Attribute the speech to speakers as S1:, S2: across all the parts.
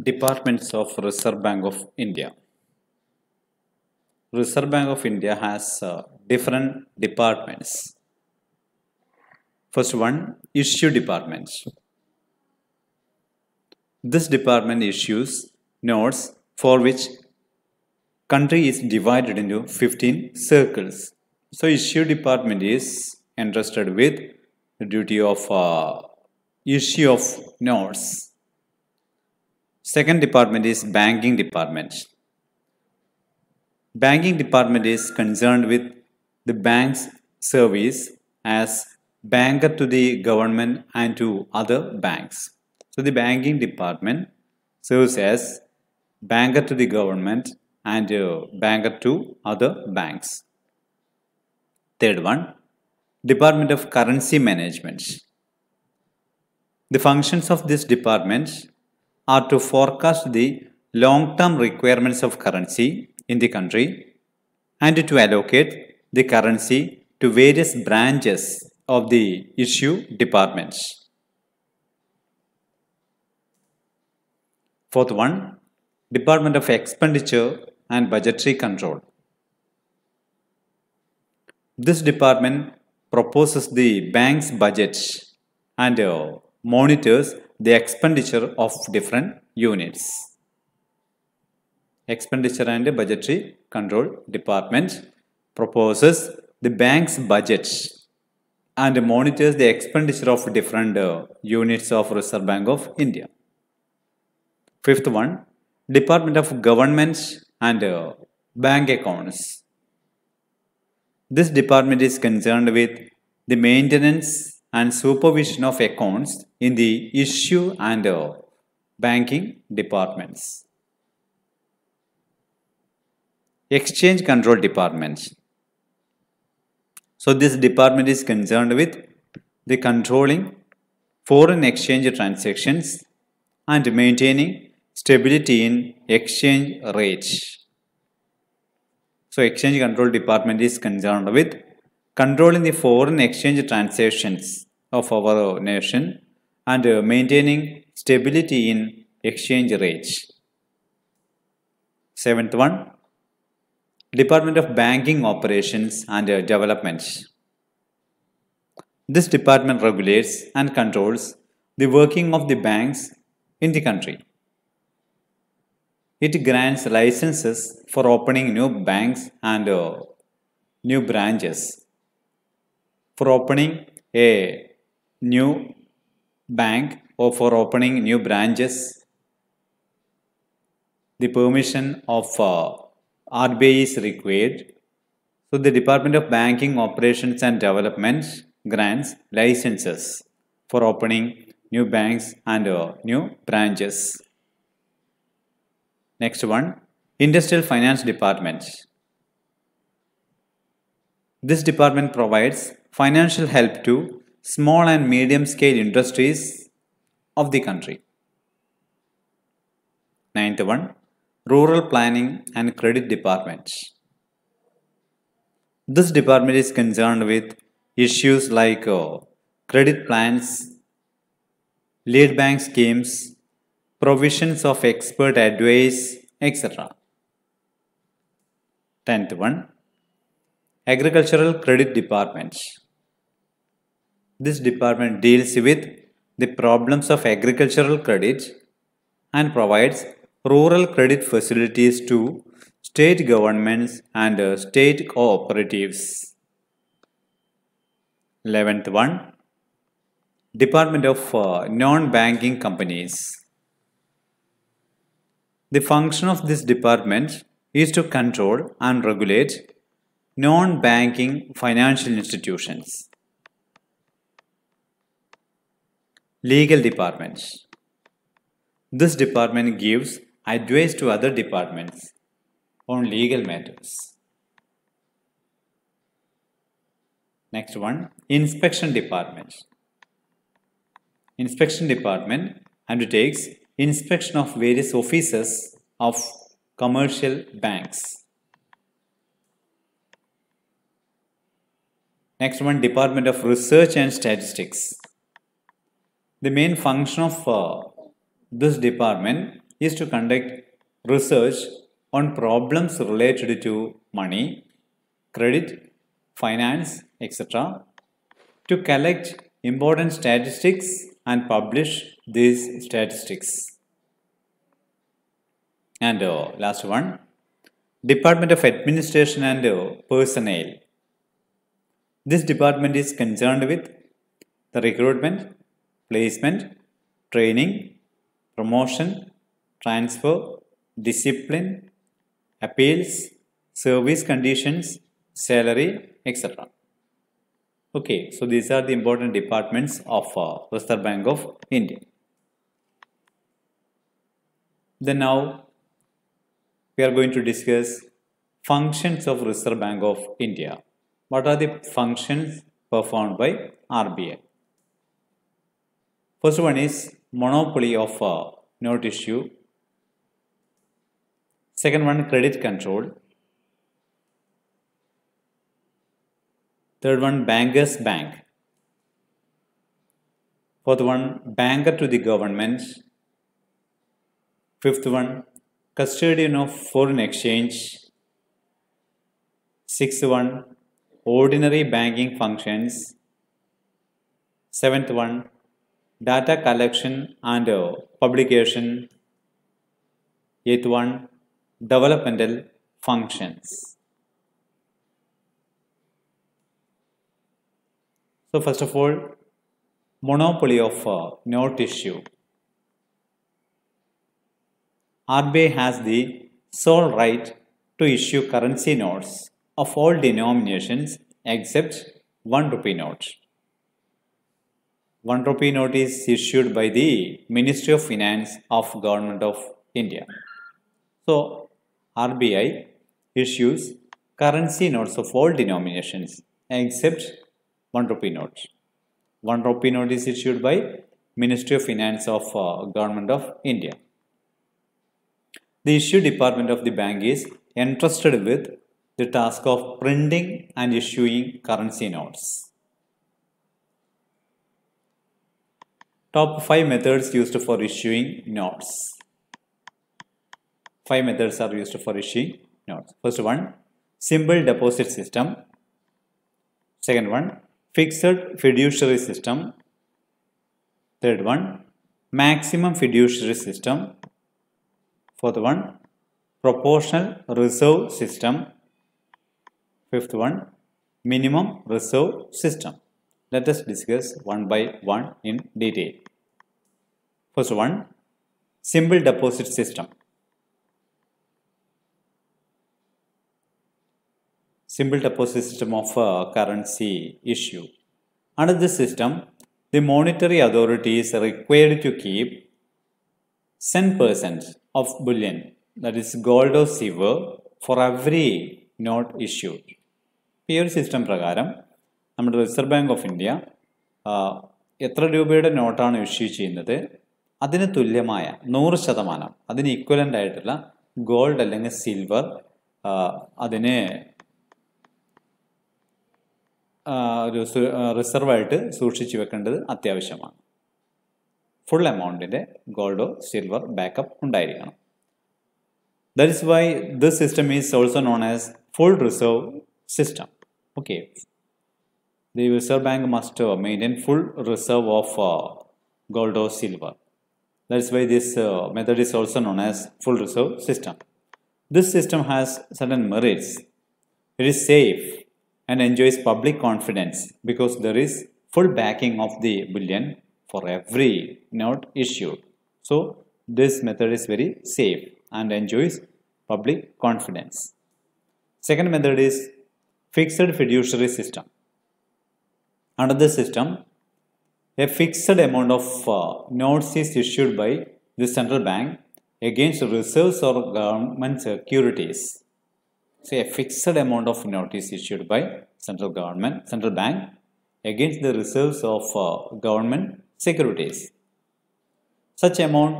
S1: Departments of Reserve Bank of India. Reserve Bank of India has different departments. First one, issue departments. This department issues notes for which country is divided into 15 circles. So issue department is entrusted with the duty of issue of notes. Second department is banking department. Banking department is concerned with the bank's service as banker to the government and to other banks. So the banking department serves as banker to the government and banker to other banks. Third one, Department of Currency Management. The functions of this department are to forecast the long-term requirements of currency in the country and to allocate the currency to various branches of the issue departments. Fourth one, Department of Expenditure and Budgetary Control. This department proposes the bank's budget and monitors the expenditure of different units. Expenditure and Budgetary Control Department proposes the bank's budget and monitors the expenditure of different units of Reserve Bank of India. Fifth one, Department of Government and Bank Accounts. This department is concerned with the maintenance and supervision of accounts in the issue and banking departments. Exchange Control Department. So this department is concerned with the controlling foreign exchange transactions and maintaining stability in exchange rates. So Exchange Control Department is concerned with controlling the foreign exchange transactions of our nation and maintaining stability in exchange rates. Seventh one, Department of Banking Operations and Development. This department regulates and controls the working of the banks in the country. It grants licenses for opening new banks and new branches. For opening a new bank or for opening new branches, the permission of RBI is required. So the Department of Banking Operations and Development grants licenses for opening new banks and new branches. Next one, Industrial Finance Department. This department provides financial help to small and medium scale industries of the country. Ninth one, Rural Planning and Credit Department. This department is concerned with issues like credit plans, lead bank schemes, provisions of expert advice, etc. 10th one, Agricultural Credit Department. This department deals with the problems of agricultural credit and provides rural credit facilities to state governments and state cooperatives. 11th one, Department of Non-Banking Companies. The function of this department is to control and regulate non-banking financial institutions. Legal Department. This department gives advice to other departments on legal matters. Next one, Inspection Department. Inspection Department undertakes inspection of various offices of commercial banks. Next one, Department of Research and Statistics. The main function of this department is to conduct research on problems related to money, credit, finance, etc., to collect important statistics and publish these statistics. And last one, Department of Administration and Personnel. This department is concerned with the recruitment, placement, training, promotion, transfer, discipline, appeals, service conditions, salary, etc. Okay, so these are the important departments of Reserve Bank of India. Then now we are going to discuss functions of Reserve Bank of India. What are the functions performed by RBI? First one is monopoly of note issue. Second one, credit control. Third one, bankers bank. Fourth one, banker to the government. Fifth one, custodian of foreign exchange. Sixth one, ordinary banking functions. Seventh one, data collection and publication. Eighth one, developmental functions. So first of all, monopoly of note issue. RBI has the sole right to issue currency notes of all denominations except 1 rupee note. 1 rupee note is issued by the Ministry of Finance of Government of India. So RBI issues currency notes of all denominations except 1 rupee note. 1 rupee note is issued by Ministry of Finance of Government of India. The issue department of the bank is entrusted with the task of printing and issuing currency notes. Top 5 methods used for issuing notes. 5 methods are used for issuing notes. First one, simple deposit system. Second one, fixed fiduciary system. Third one, maximum fiduciary system. Fourth one, proportional reserve system. Fifth one, minimum reserve system. Let us discuss one by one in detail. First one, simple deposit system. Simple deposit system of currency issue. Under this system, the monetary authority is required to keep 10% of bullion, that is gold or silver, for every note issued. ഈ ഒരു system പ്രകാരം നമ്മുടെ reserve bank of India എത്ര രൂപയുടെ നോട്ടാണ് issue ചെയ്യുന്നത് അതിന് തുല്യമായ 100%, അതിന് ഈക്വലൻ്റ് ആയിട്ടുള്ള ഗോൾഡ് അല്ലെങ്കിൽ സിൽവർ അതിന് ഒരു റിസർവായിട്ട് സൂക്ഷിച്ചു വെക്കേണ്ടത് അത്യാവശ്യമാണ്. ഫുൾ എമൗണ്ടിൻ്റെ ഗോൾഡോ സിൽവർ ബാക്കപ്പ് ഉണ്ടായിരിക്കണം. That is why this system is also known as full reserve system. Okay, the Reserve Bank must maintain full reserve of gold or silver. That is why this method is also known as full reserve system. This system has certain merits. It is safe and enjoys public confidence because there is full backing of the bullion for every note issued. So this method is very safe and enjoys public confidence. Second method is fixed fiduciary system. Under this system, a fixed amount of notes is issued by the central bank against reserves or government securities. So a fixed amount of note is issued by central bank against the reserves of government securities. Such amount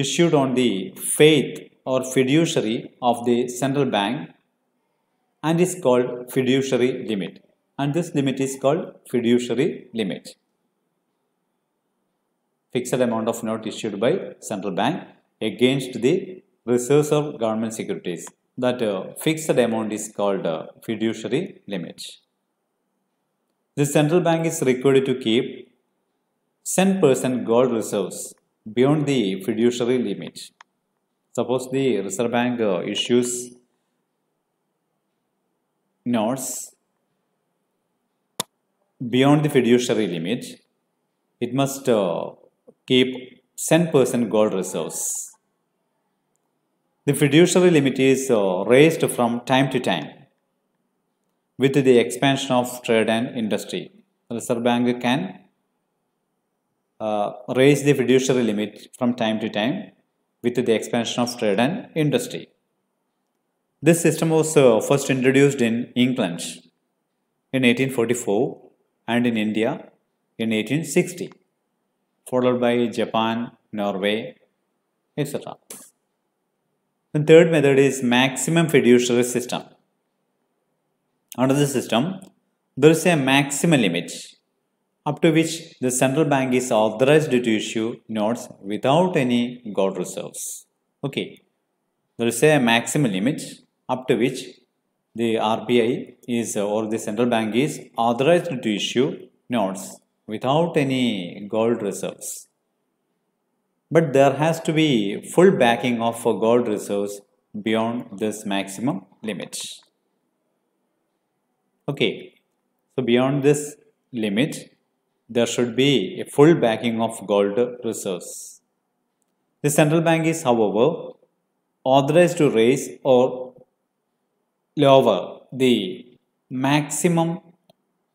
S1: issued on the faith or fiduciary of the central bank and is called fiduciary limit, and this limit is called fiduciary limit. Fixed amount of note issued by central bank against the reserves of government securities. That fixed amount is called fiduciary limit. The central bank is required to keep 10% gold reserves beyond the fiduciary limit. Suppose the Reserve Bank issues notes beyond the fiduciary limit, it must keep 10% gold reserves. The fiduciary limit is raised from time to time with the expansion of trade and industry. The Reserve Bank can raise the fiduciary limit from time to time with the expansion of trade and industry. This system was first introduced in England in 1844 and in India in 1860, followed by Japan, Norway, etc. The third method is maximum fiduciary system. Under this system, there is a maximum limit up to which the central bank is authorized to issue notes without any gold reserves. Okay, there is a maximum limit up to which the RBI is or the central bank is authorized to issue notes without any gold reserves. But there has to be full backing of gold reserves beyond this maximum limit. Okay, so beyond this limit, there should be a full backing of gold reserves. The central bank is, however, authorized to raise or lower the maximum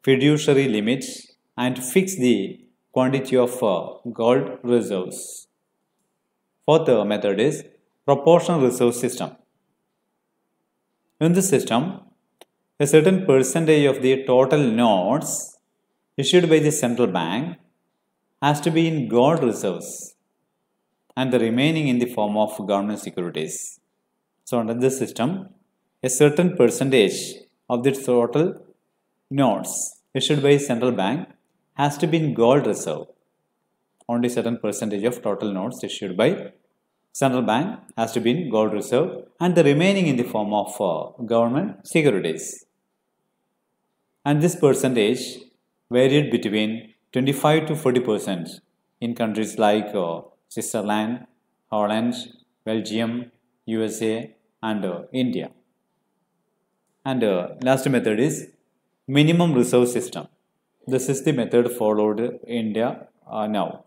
S1: fiduciary limits and fix the quantity of gold reserves. Fourth method is proportional reserve system. In this system, a certain percentage of the total notes issued by the central bank has to be in gold reserves and the remaining in the form of government securities. So under this system, a certain percentage of the total notes issued by central bank has to be in gold reserve. Only certain percentage of total notes issued by central bank has to be in gold reserve and the remaining in the form of government securities. And this percentage varied between 25 to 40% in countries like Switzerland, Holland, Belgium, USA and India. And last method is minimum reserve system. This is the method followed in India now.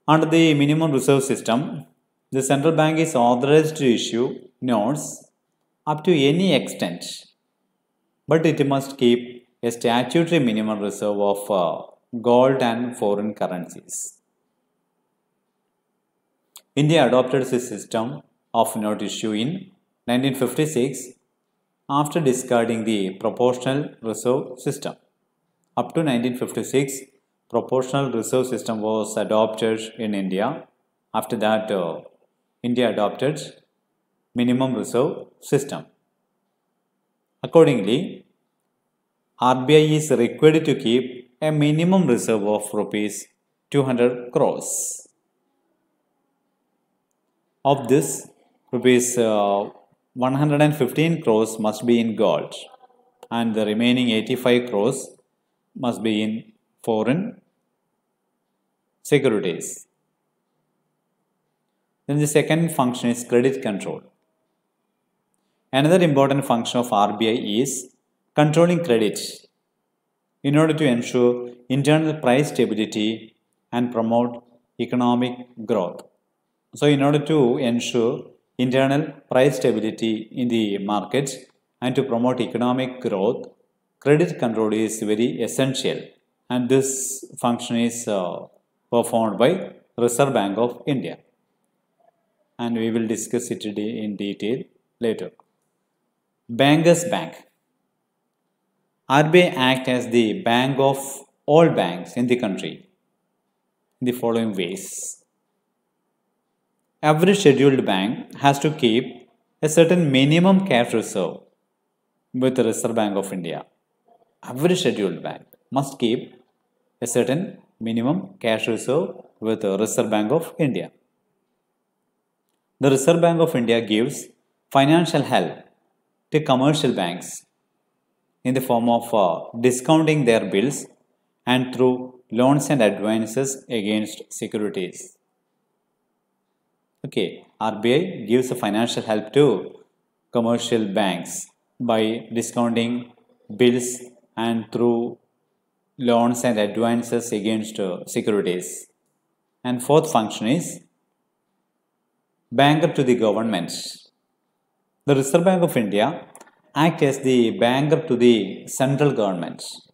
S1: Under the minimum reserve system, the central bank is authorized to issue notes up to any extent, but it must keep a statutory minimum reserve of gold and foreign currencies. India adopted this system of note issue in 1956 after discarding the proportional reserve system. Up to 1956, proportional reserve system was adopted in India. After that, India adopted minimum reserve system. Accordingly, RBI is required to keep a minimum reserve of rupees 200 crores. Of this, rupees 115 crores must be in gold and the remaining 85 crores must be in foreign securities. Then the second function is credit control. Another important function of RBI is controlling credit in order to ensure internal price stability and promote economic growth. So in order to ensure internal price stability in the markets and to promote economic growth, credit control is very essential, and this function is performed by Reserve Bank of India, and we will discuss it in detail later. Bankers Bank. RBI acts as the bank of all banks in the country in the following ways. Every scheduled bank has to keep a certain minimum cash reserve with the Reserve Bank of India. Every scheduled bank must keep a certain minimum cash reserve with the Reserve Bank of India. The Reserve Bank of India gives financial help to commercial banks in the form of discounting their bills and through loans and advances against securities. Okay, RBI gives a financial help to commercial banks by discounting bills and through loans and advances against securities. And fourth function is banker to the governments. The Reserve Bank of India acts as the banker to the central governments.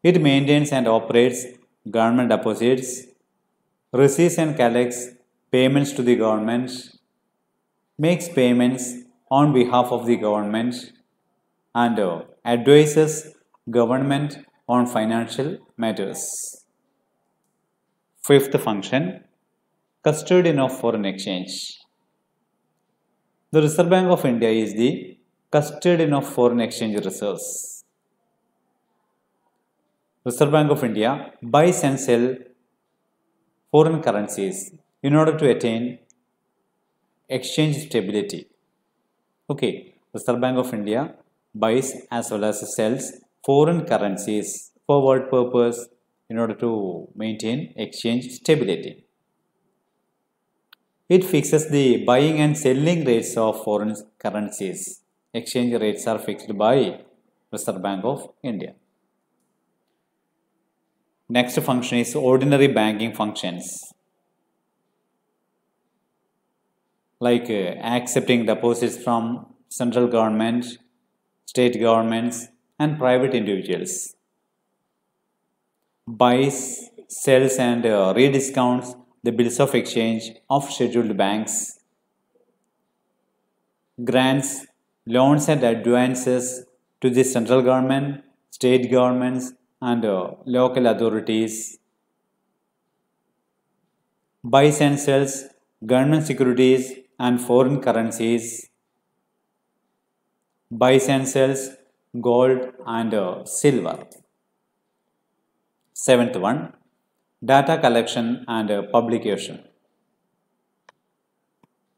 S1: It maintains and operates government deposits, receives and collects payments to the government, makes payments on behalf of the government, and advises government on financial matters. Fifth function, custodian of foreign exchange. The Reserve Bank of India is the custodian of foreign exchange reserves. Reserve Bank of India buys and sells foreign currencies in order to attain exchange stability. Okay, Reserve Bank of India buys as well as sells foreign currencies for what purpose? In order to maintain exchange stability. It fixes the buying and selling rates of foreign currencies. Exchange rates are fixed by Reserve Bank of India. Next function is ordinary banking functions, like accepting deposits from central government, state governments, and private individuals. Buys, sells, and rediscounts the bills of exchange of scheduled banks. Grants, loans, and advances to the central government, state governments, and local authorities. Buys and sells government securities and foreign currencies. Buys and sells gold and silver. Seventh one, data collection and publication.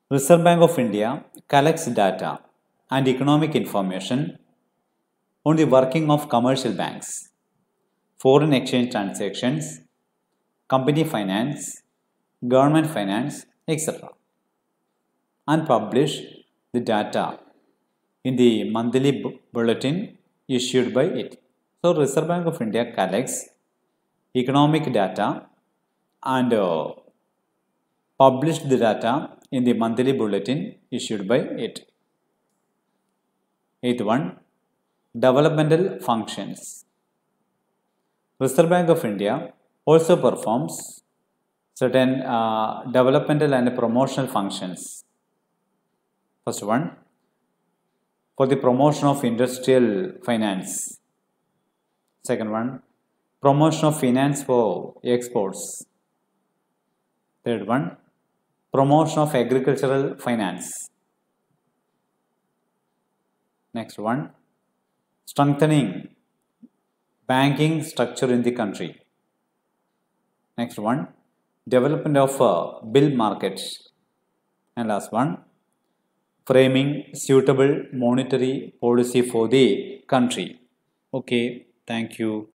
S1: Reserve Bank of India collects data and economic information on the working of commercial banks, foreign exchange transactions, company finance, government finance, etc. and publish the data in the monthly bulletin issued by it. So, Reserve Bank of India collects economic data and published the data in the monthly bulletin issued by it. Eighth one, developmental functions. Reserve Bank of India also performs certain developmental and promotional functions. First one, for the promotion of industrial finance. Second one, promotion of finance for exports. Third one, promotion of agricultural finance. Next one, strengthening banking structure in the country. Next one, development of bill markets. And last one, framing suitable monetary policy for the country. Okay, thank you.